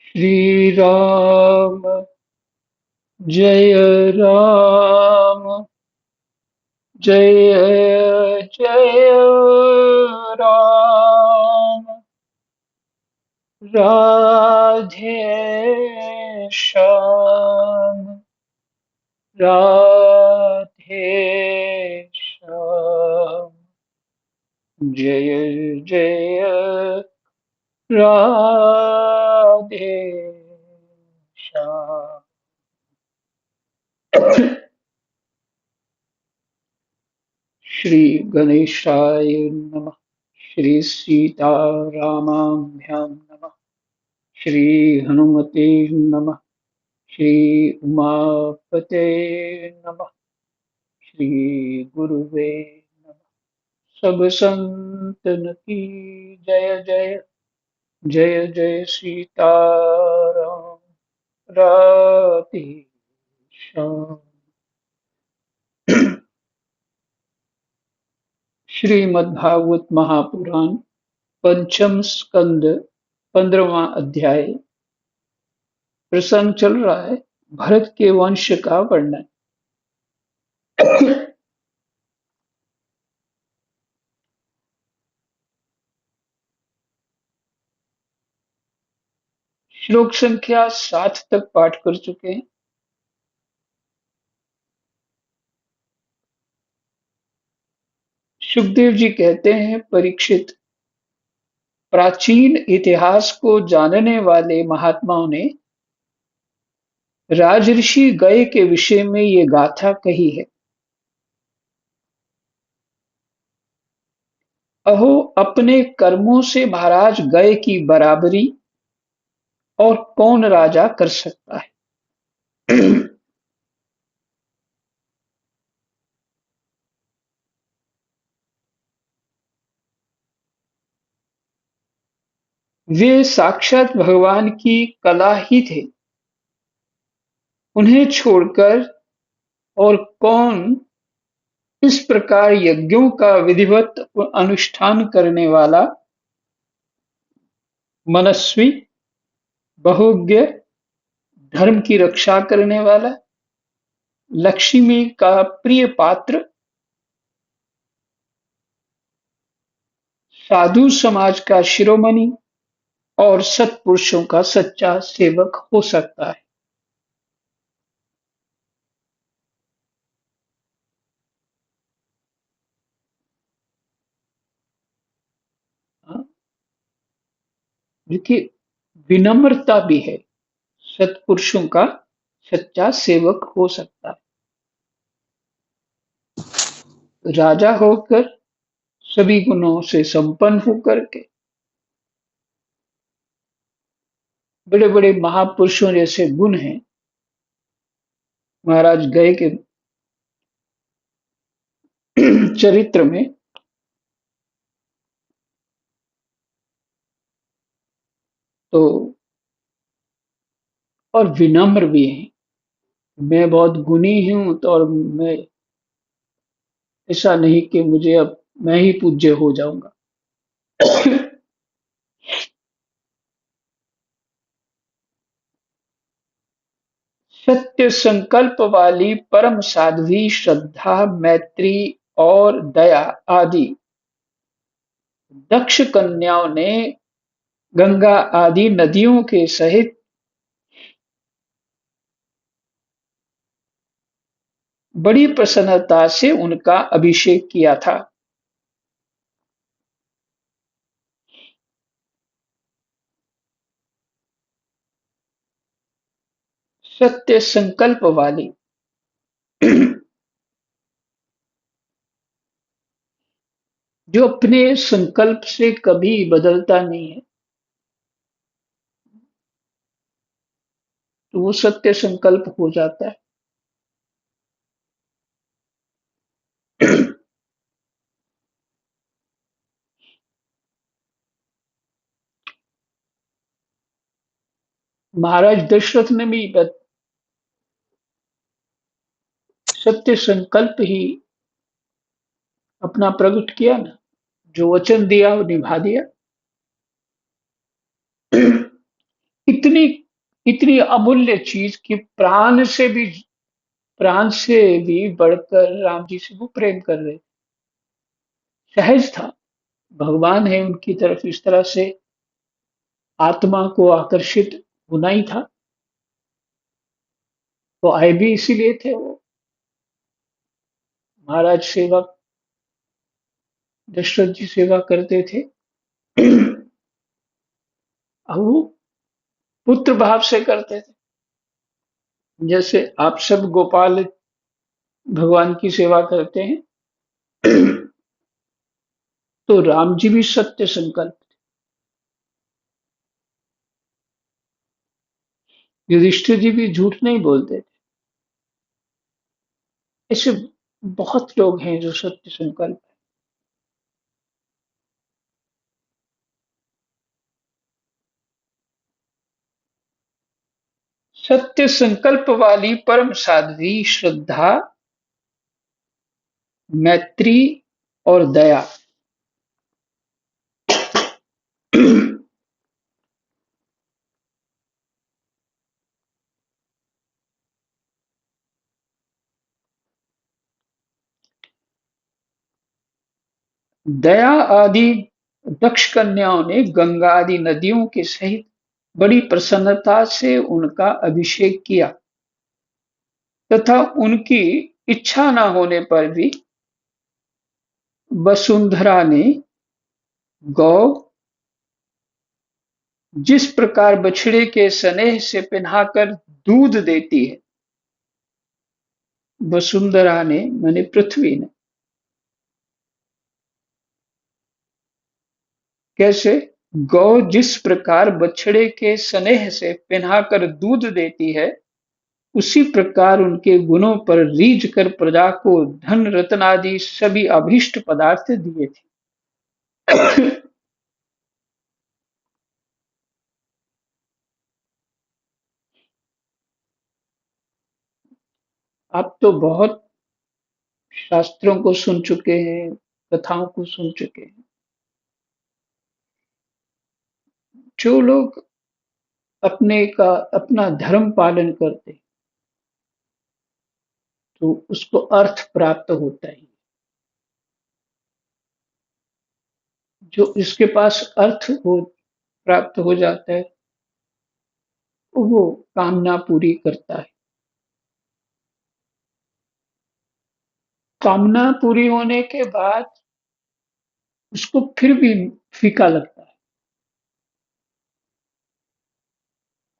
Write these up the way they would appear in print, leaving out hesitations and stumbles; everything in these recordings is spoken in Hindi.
श्री राम जय राम जय जय राम राधे श्याम राधे श्याम जय जय राधे श्याम। श्री गणेशाय नमः। श्री सीतारामाभ्यां नमः। श्री हनुमते नमः। श्री उमापते नमः। श्री गुरुवे नमः। सब संतन की जय जय। जय जय सीताराम। राधे श्याम। श्रीमद्भागवत महापुराण पंचम स्कंद 15वां अध्याय। प्रसंग चल रहा है भरत के वंश का वर्णन। श्लोक संख्या 7 तक पाठ कर चुके हैं। सुखदेव जी कहते हैं, परीक्षित, प्राचीन इतिहास को जानने वाले महात्माओं ने राजऋषि गय के विषय में ये गाथा कही है। अहो, अपने कर्मों से महाराज गय की बराबरी और कौन राजा कर सकता है। वे साक्षात भगवान की कला ही थे। उन्हें छोड़कर और कौन इस प्रकार यज्ञों का विधिवत अनुष्ठान करने वाला, मनस्वी, बहुज्ञ, धर्म की रक्षा करने वाला, लक्ष्मी का प्रिय पात्र, साधु समाज का शिरोमणि और सत्पुरुषों का सच्चा सेवक हो सकता है। हाँ, देखिए, विनम्रता भी है। सत्पुरुषों का सच्चा सेवक हो सकता है। राजा होकर, सभी गुणों से संपन्न होकर के, बड़े बड़े महापुरुषों जैसे गुण हैं महाराज गए के चरित्र में। तो और विनम्र भी हैं। मैं बहुत गुणी हूं तो, और मैं ऐसा नहीं कि मुझे अब मैं ही पूज्य हो जाऊंगा। सत्य संकल्प वाली परम साध्वी, श्रद्धा, मैत्री और दया आदि दक्ष कन्याओं ने गंगा आदि नदियों के सहित बड़ी प्रसन्नता से उनका अभिषेक किया था। सत्य संकल्प वाली, जो अपने संकल्प से कभी बदलता नहीं है, तो वो सत्य संकल्प हो जाता है। महाराज दशरथ ने भी सत्य संकल्प ही अपना प्रकट किया ना। जो वचन दिया वो निभा दिया। इतनी इतनी अमूल्य चीज कि प्राण से भी बढ़कर राम जी से वो प्रेम कर रहे। सहज था, भगवान है उनकी तरफ इस तरह से आत्मा को आकर्षित होना ही था। तो आए भी इसीलिए थे वो, महाराज सेवा, दशरथ जी सेवा करते थे। अब वो पुत्र भाव से करते थे, जैसे आप सब गोपाल भगवान की सेवा करते हैं। तो राम जी भी सत्य संकल्प, युधिष्ठिर जी भी झूठ नहीं बोलते थे। ऐसे बहुत लोग हैं जो सत्य संकल्प है। सत्य संकल्प वाली परम साध्वी श्रद्धा, मैत्री और दया। दया आदि दक्ष कन्याओं ने गंगा आदि नदियों के सहित बड़ी प्रसन्नता से उनका अभिषेक किया, तथा उनकी इच्छा न होने पर भी वसुंधरा ने गौ जिस प्रकार बछड़े के स्नेह से पिन्हाकर दूध देती है, वसुंधरा ने माने पृथ्वी ने, कैसे? गौ जिस प्रकार बछड़े के स्नेह से पिन्हाकर दूध देती है, उसी प्रकार उनके गुणों पर रीझ कर प्रजा को धन रत्न आदि सभी अभीष्ट पदार्थ दिए थे। आप तो बहुत शास्त्रों को सुन चुके हैं, कथाओं को सुन चुके हैं। जो लोग अपना धर्म पालन करते, तो उसको अर्थ प्राप्त होता ही। जो इसके पास अर्थ हो प्राप्त हो जाता है, वो कामना पूरी करता है। कामना पूरी होने के बाद उसको फिर भी फीका लगता है।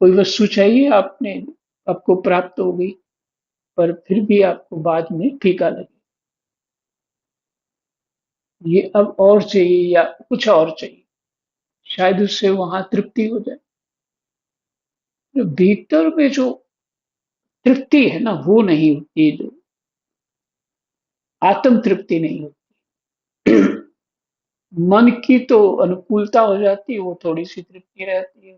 कोई वस्तु चाहिए, आपको प्राप्त हो गई, पर फिर भी आपको बाद में फीका लगे, ये अब और चाहिए या कुछ और चाहिए, शायद उससे वहां तृप्ति हो जाए। तो भीतर में जो तृप्ति है ना, वो नहीं होती, जो आत्म तृप्ति नहीं होती। मन की तो अनुकूलता हो जाती है, वो थोड़ी सी तृप्ति रहती है।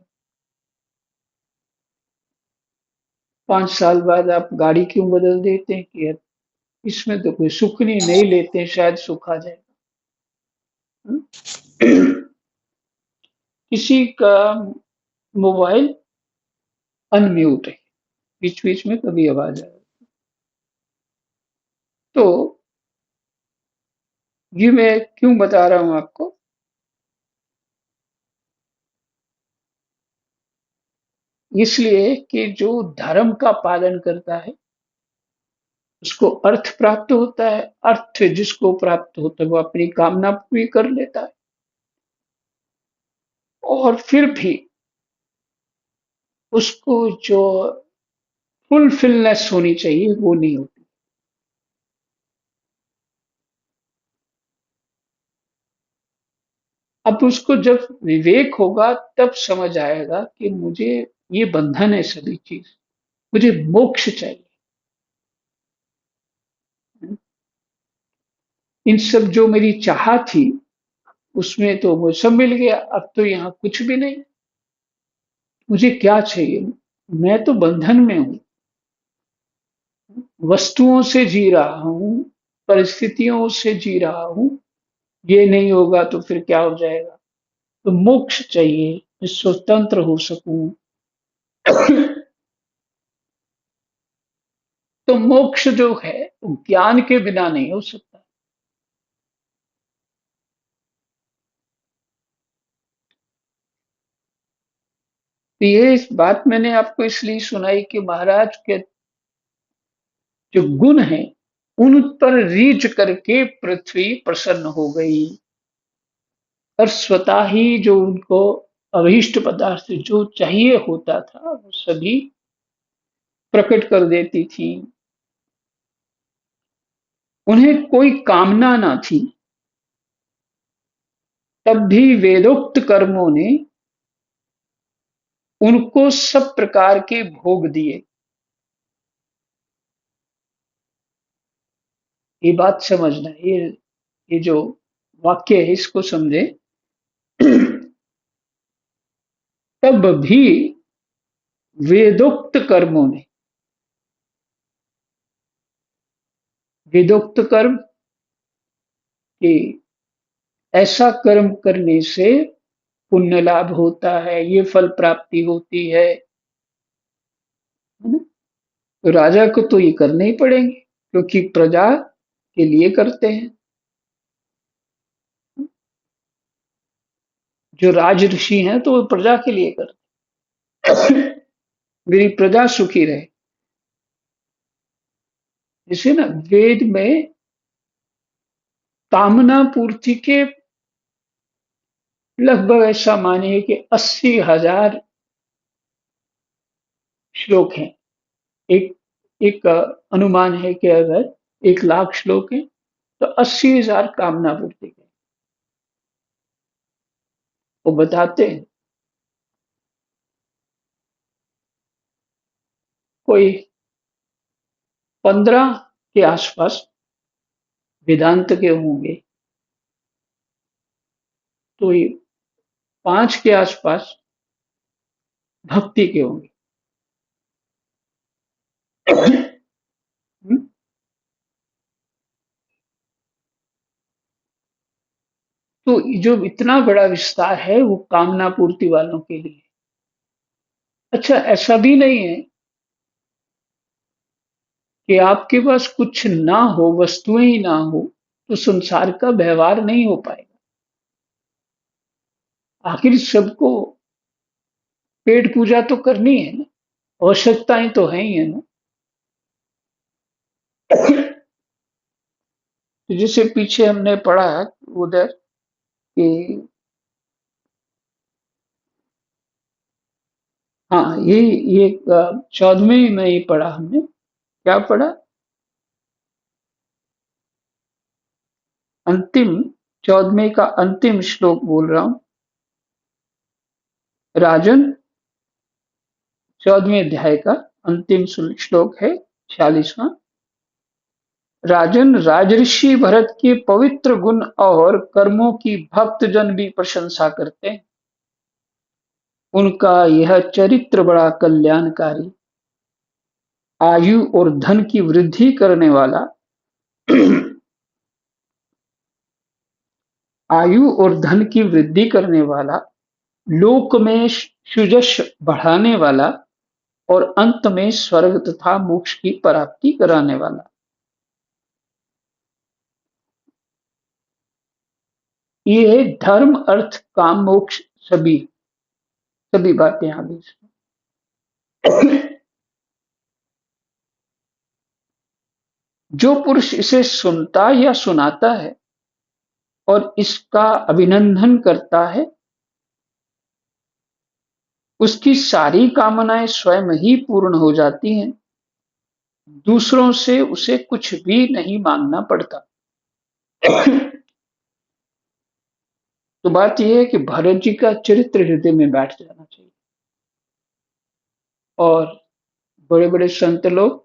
5 साल बाद आप गाड़ी क्यों बदल देते हैं कि यार, इसमें तो कोई सुख नहीं लेते हैं, शायद सुख आ जाएगा। किसी का मोबाइल अनम्यूट है, बीच बीच में कभी आवाज आए, तो ये मैं क्यों बता रहा हूं आपको? इसलिए कि जो धर्म का पालन करता है, उसको अर्थ प्राप्त होता है। अर्थ जिसको प्राप्त होता है, वो अपनी कामना पूरी कर लेता है, और फिर भी उसको जो फुलफिलनेस होनी चाहिए, वो नहीं होती। अब उसको जब विवेक होगा, तब समझ आएगा कि मुझे ये बंधन है सभी चीज, मुझे मोक्ष चाहिए। इन सब जो मेरी चाह थी, उसमें तो वो सब मिल गया, अब तो यहाँ कुछ भी नहीं। मुझे क्या चाहिए? मैं तो बंधन में हूँ, वस्तुओं से जी रहा हूँ, परिस्थितियों से जी रहा हूँ। ये नहीं होगा तो फिर क्या हो जाएगा? तो मोक्ष चाहिए, स्वतंत्र हो सकूं। तो मोक्ष जो है वो ज्ञान के बिना नहीं हो सकता। तो ये इस बात मैंने आपको इसलिए सुनाई कि महाराज के जो गुण हैं उन पर रीझ करके पृथ्वी प्रसन्न हो गई और स्वतः ही जो उनको अभीष्ट पदार्थ जो चाहिए होता था वो सभी प्रकट कर देती थी। उन्हें कोई कामना ना थी, तब भी वेदोक्त कर्मों ने उनको सब प्रकार के भोग दिए। ये बात समझना, ये जो वाक्य है इसको समझे। तब भी वेदोक्त कर्मों ने, वेदोक्त कर्म कि ऐसा कर्म करने से पुण्य लाभ होता है, ये फल प्राप्ति होती है ना? तो राजा को तो ये करने ही पड़ेंगे क्योंकि प्रजा के लिए करते हैं। जो राज ऋषि हैं तो वो प्रजा के लिए करते हैं। मेरी प्रजा सुखी रहे। जैसे ना वेद में कामना पूर्ति के लगभग ऐसा मानिए कि 80,000 श्लोक हैं। एक एक अनुमान है कि अगर 1 लाख श्लोक हैं तो 80,000 कामना पूर्ति के वो बताते हैं। कोई 15 के आसपास वेदांत के होंगे, तो ये 5 के आसपास भक्ति के होंगे। तो जो इतना बड़ा विस्तार है वो कामना पूर्ति वालों के लिए। अच्छा, ऐसा भी नहीं है कि आपके पास कुछ ना हो, वस्तुएं ही ना हो तो संसार का व्यवहार नहीं हो पाएगा। आखिर सबको पेट पूजा तो करनी है ना, आवश्यकताएं तो है ही है ना। तो जैसे पीछे हमने पढ़ा उधर कि हाँ, ये 14वें में ही पढ़ा हमने। क्या पढ़ा? अंतिम 14वें का अंतिम श्लोक बोल रहा हूं। राजन, 14वें अध्याय का अंतिम श्लोक है, 46वां। राजन, राजर्षि भरत के पवित्र गुण और कर्मों की भक्त जन भी प्रशंसा करते हैं। उनका यह चरित्र बड़ा कल्याणकारी, आयु और धन की वृद्धि करने वाला, आयु और धन की वृद्धि करने वाला, लोक में सुजश बढ़ाने वाला और अंत में स्वर्ग तथा मोक्ष की प्राप्ति कराने वाला। ये है धर्म अर्थ काम मोक्ष, सभी सभी बातें आ गई इसमें। जो पुरुष इसे सुनता या सुनाता है और इसका अभिनंदन करता है, उसकी सारी कामनाएं स्वयं ही पूर्ण हो जाती हैं। दूसरों से उसे कुछ भी नहीं मांगना पड़ता। तो बात यह है कि भरत जी का चरित्र हृदय में बैठ जाना चाहिए। और बड़े बड़े संत लोग,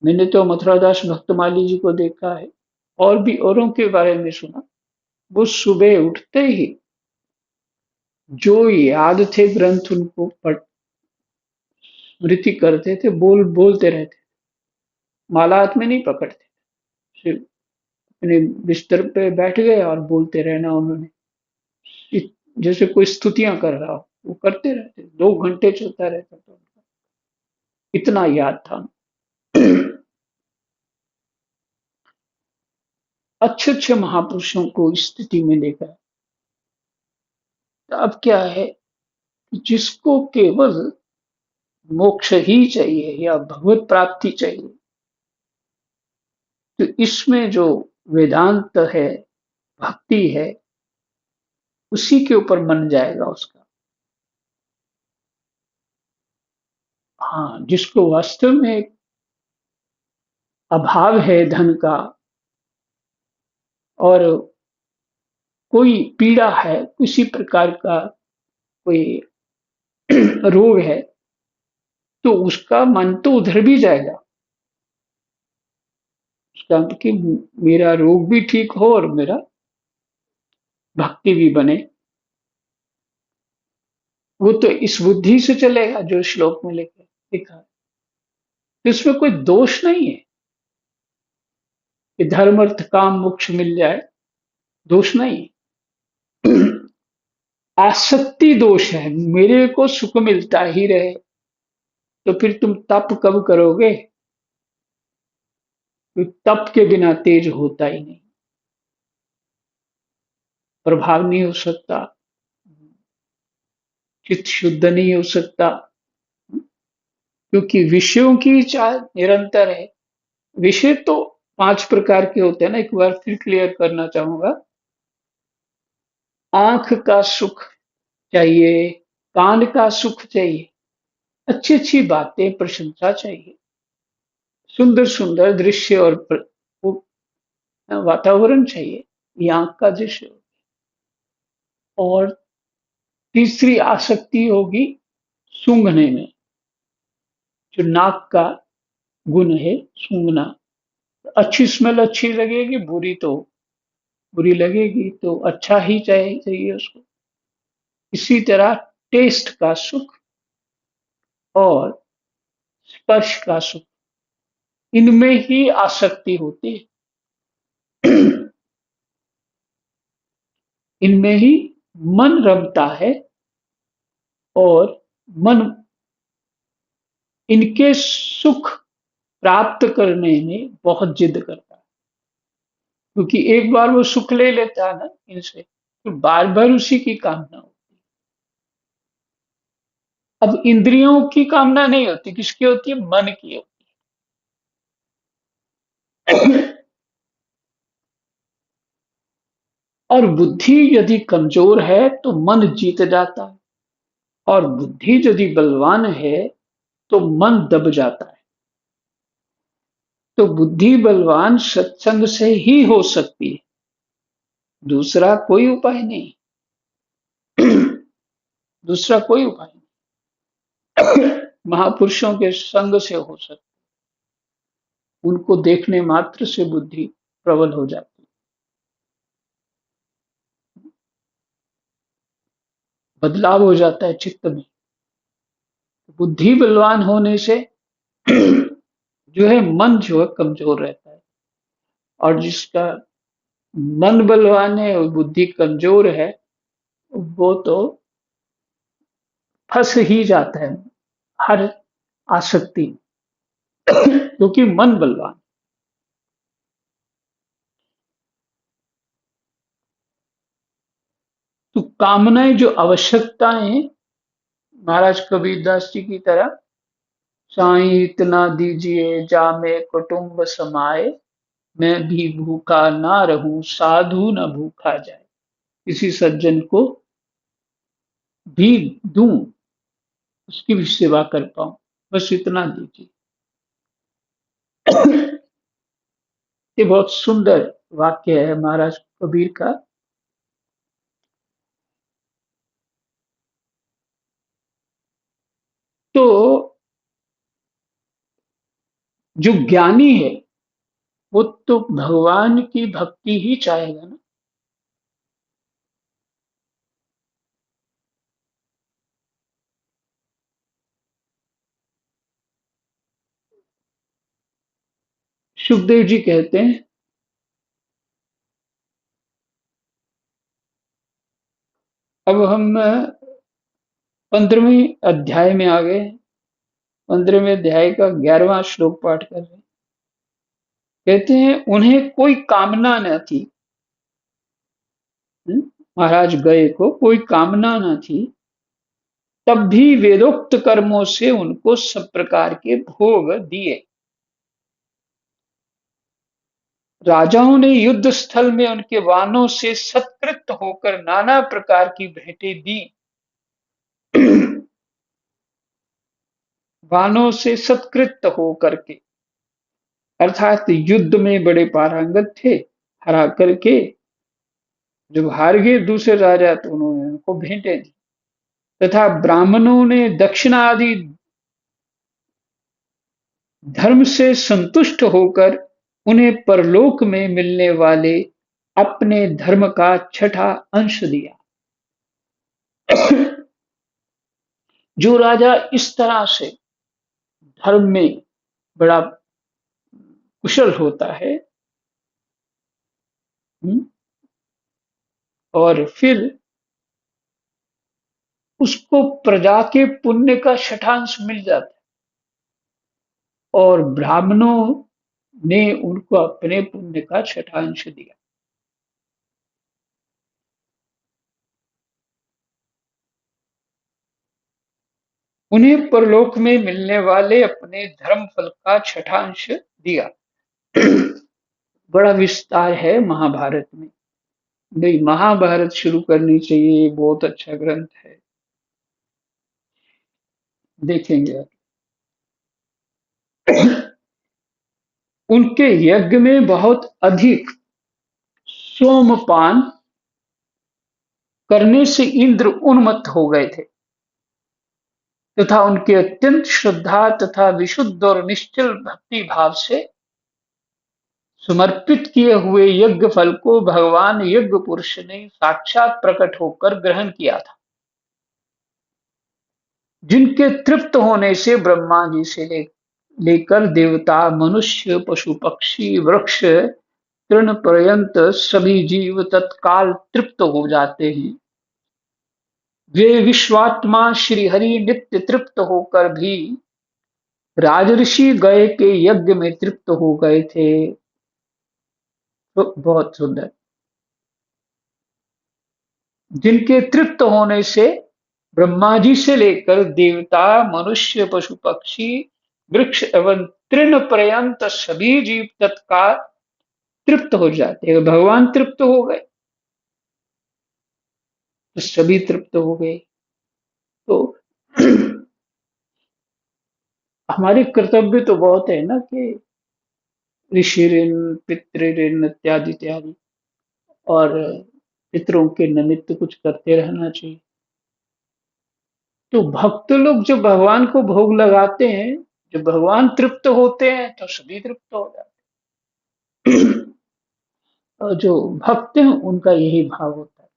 मैंने तो मथुरादास भक्तमाली जी को देखा है और भी औरों के बारे में सुना, वो सुबह उठते ही जो याद थे ग्रंथ उनको पढ़ स्मृति करते थे, बोलते रहते। माला हाथ में नहीं पकड़ते, सिर्फ अपने बिस्तर पे बैठ गए और बोलते रहना उन्होंने। जैसे कोई स्तुतियां कर रहा हो, वो करते रहते, 2 घंटे चलता रहता था उनका, इतना याद था। अच्छे अच्छे महापुरुषों को इस स्थिति में देखा है। तो अब क्या है, जिसको केवल मोक्ष ही चाहिए या भगवत प्राप्ति चाहिए, तो इसमें जो वेदांत है, भक्ति है, उसी के ऊपर मन जाएगा उसका। हाँ, जिसको वास्तव में अभाव है धन का, और कोई पीड़ा है, किसी प्रकार का कोई रोग है, तो उसका मन तो उधर भी जाएगा। उसका कि मेरा रोग भी ठीक हो और मेरा भक्ति भी बने। वो तो इस बुद्धि से चलेगा जो श्लोक में लिखे लिखा है। तो इसमें कोई दोष नहीं है कि धर्म अर्थ काम मोक्ष मिल जाए, दोष नहीं है। आसक्ति दोष है, मेरे को सुख मिलता ही रहे, तो फिर तुम तप कब करोगे? तो तप के बिना तेज होता ही नहीं, प्रभाव नहीं हो सकता, चित्त शुद्ध नहीं हो सकता, क्योंकि विषयों की चाल निरंतर है। विषय तो 5 प्रकार के होते हैं ना, एक बार फिर क्लियर करना चाहूंगा। आंख का सुख चाहिए, कान का सुख चाहिए, अच्छी अच्छी बातें, प्रशंसा चाहिए, सुंदर सुंदर दृश्य और वो वातावरण चाहिए, ये आंख का दृश्य। और तीसरी आसक्ति होगी सूंघने में, जो नाक का गुण है, सूंघना। अच्छी स्मेल अच्छी लगेगी, बुरी तो बुरी लगेगी, तो अच्छा ही चाहिए उसको। इसी तरह टेस्ट का सुख और स्पर्श का सुख, इनमें ही आसक्ति होती है। इनमें ही मन रमता है, और मन इनके सुख प्राप्त करने में बहुत जिद करता है, क्योंकि एक बार वो सुख ले लेता है ना इनसे, तो बार बार उसी की कामना होती है। अब इंद्रियों की कामना नहीं होती, किसकी होती है? मन की होती है। और बुद्धि यदि कमजोर है तो मन जीत जाता है, और बुद्धि यदि बलवान है तो मन दब जाता है। तो बुद्धि बलवान सत्संग से ही हो सकती है, दूसरा कोई उपाय नहीं। दूसरा कोई उपाय नहीं। महापुरुषों के संग से हो सकता, उनको देखने मात्र से बुद्धि प्रबल हो जाती है, बदलाव हो जाता है चित्त में। बुद्धि बलवान होने से जो है मन जो है कमजोर रहता है, और जिसका मन बलवान है और बुद्धि कमजोर है, वो तो फंस ही जाता है हर आसक्ति, क्योंकि मन बलवान। तो कामनाएं जो आवश्यकताएं, महाराज कबीरदास जी की तरह, साईं इतना दीजिए जामे कुटुंब समाए, मैं भी भूखा ना रहूं साधु न भूखा जाए, किसी सज्जन को भी दूं, उसकी भी सेवा कर पाऊं, बस इतना दीजिए। ये बहुत सुंदर वाक्य है महाराज कबीर का। तो जो ज्ञानी है वो तो भगवान की भक्ति ही चाहेगा ना। सुखदेव जी कहते हैं, अब हम 15वें अध्याय में आ गए। 15वें अध्याय का 11वां श्लोक पाठ कर रहे हैं। कहते हैं उन्हें कोई कामना न थी। महाराज गए को कोई कामना न थी, तब भी वेदोक्त कर्मों से उनको सब प्रकार के भोग दिए। राजाओं ने युद्ध स्थल में उनके वाहनों से सत्कृत होकर नाना प्रकार की भेंटें दी। वाहनों से सत्कृत होकर के अर्थात युद्ध में बड़े पारंगत थे, हरा करके जब हार गए दूसरे राजा तो उन्होंने उनको भेंटें दी। तथा ब्राह्मणों ने दक्षिणा आदि धर्म से संतुष्ट होकर उन्हें परलोक में मिलने वाले अपने धर्म का छठा अंश दिया। जो राजा इस तरह से धर्म में बड़ा कुशल होता है और फिर उसको प्रजा के पुण्य का छठांश मिल जाता है, और ब्राह्मणों ने उनको अपने पुण्य का छठांश दिया। उन्हें परलोक में मिलने वाले अपने धर्म फल का छठांश दिया। बड़ा विस्तार है महाभारत में। नहीं, महाभारत शुरू करनी चाहिए, बहुत अच्छा ग्रंथ है, देखेंगे। उनके यज्ञ में बहुत अधिक सोमपान करने से इंद्र उन्मत्त हो गए थे, तथा उनके अत्यंत श्रद्धा तथा विशुद्ध और निश्चल भक्ति भाव से समर्पित किए हुए यज्ञ फल को भगवान यज्ञ पुरुष ने साक्षात प्रकट होकर ग्रहण किया था, जिनके तृप्त होने से ब्रह्मा जी से लेकर देवता, मनुष्य, पशु, पक्षी, वृक्ष, तृण पर्यंत सभी जीव तत्काल तृप्त हो जाते हैं। वे विश्वात्मा श्री हरि नित्य तृप्त होकर भी राजऋषि गए के यज्ञ में तृप्त हो गए थे। तो बहुत सुंदर। जिनके तृप्त होने से ब्रह्मा जी से लेकर देवता, मनुष्य, पशु, पक्षी, वृक्ष एवं तृण पर्यंत सभी जीव तत्काल तृप्त हो जाते हैं। भगवान तृप्त हो गए तो सभी तृप्त हो गए। तो हमारे कर्तव्य तो बहुत है ना कि ऋषि ऋण, पितृ ऋण इत्यादि इत्यादि, और पितरों के निमित्त कुछ करते रहना चाहिए। तो भक्त लोग जब भगवान को भोग लगाते हैं, जब भगवान तृप्त होते हैं तो सभी तृप्त हो जाते हैं। और जो भक्त हैं उनका यही भाव होता है।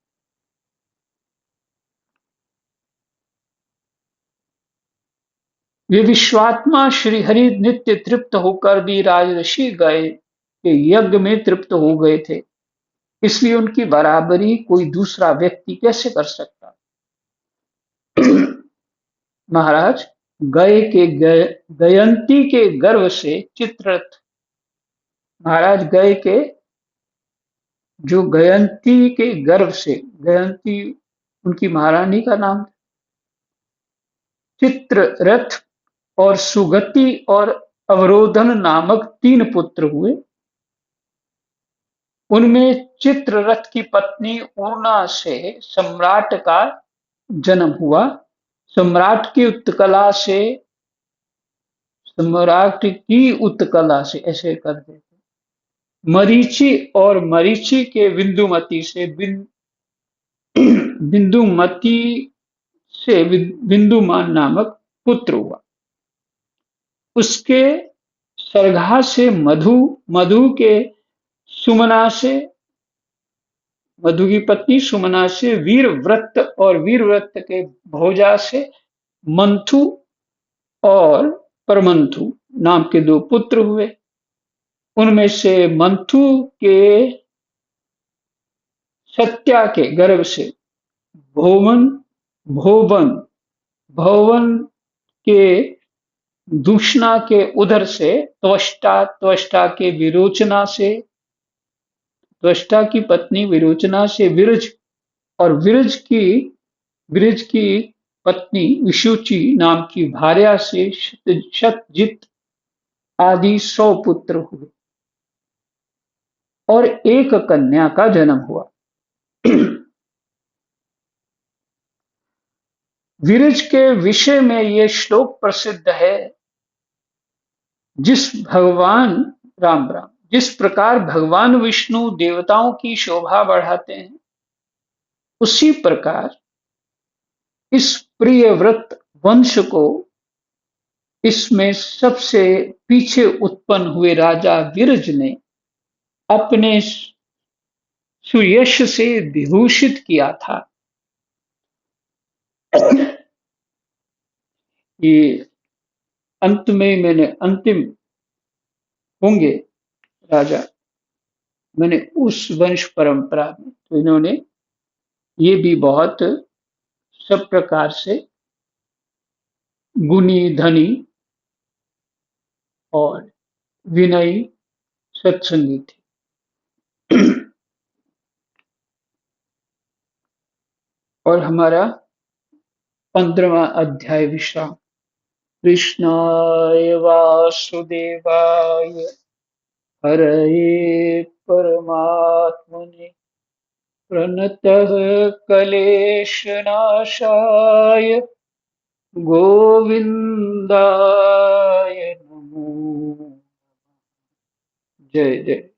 वे विश्वात्मा श्री हरि नित्य तृप्त होकर भी राजऋषि गए के यज्ञ में तृप्त हो गए थे, इसलिए उनकी बराबरी कोई दूसरा व्यक्ति कैसे कर सकता। महाराज गए के गयंती के गर्भ से चित्ररथ, महाराज गए के जो गयंती के गर्भ से, गयंती उनकी महारानी का नाम, चित्ररथ और सुगति और अवरोधन नामक 3 पुत्र हुए। उनमें चित्ररथ की पत्नी ऊर्णा से सम्राट का जन्म हुआ। सम्राट की उत्कला से ऐसे कर देते। मरीचि और मरीचि के बिंदुमती से बिंदुमती से बिंदुमान नामक पुत्र हुआ। उसके सरघा से मधु, मधु के सुमना से, मधु की पत्नी सुमना से वीरव्रत और वीरव्रत के भोजा से मंथु और परमंथु नाम के 2 पुत्र हुए। उनमें से मंथु के सत्या के गर्भ से भोवन, भोवन, भवन के दूषणा के उदर से, त्वष्टा, त्वष्टा के विरोचना से, त्वष्टा की पत्नी विरोचना से विरज, और विरज की पत्नी विशुचि नाम की भार्या से शतजित आदि 100 पुत्र हुए और एक कन्या का जन्म हुआ। विरज के विषय में ये श्लोक प्रसिद्ध है। जिस भगवान राम राम जिस प्रकार भगवान विष्णु देवताओं की शोभा बढ़ाते हैं, उसी प्रकार इस प्रियव्रत वंश को, इसमें सबसे पीछे उत्पन्न हुए राजा विरज ने अपने सुयश से विभूषित किया था। ये अंत में मैंने अंतिम होंगे राजा, मैंने उस वंश परंपरा में तो इन्होंने ये भी बहुत सब प्रकार से गुणी धनी और विनयी सत्संगी थे। और हमारा 15वां अध्याय विश्राम। कृष्णाय वासुदेवाय हरये परमात्मने प्रणतः क्लेशनाशाय गोविन्दाय नमो। जय जय।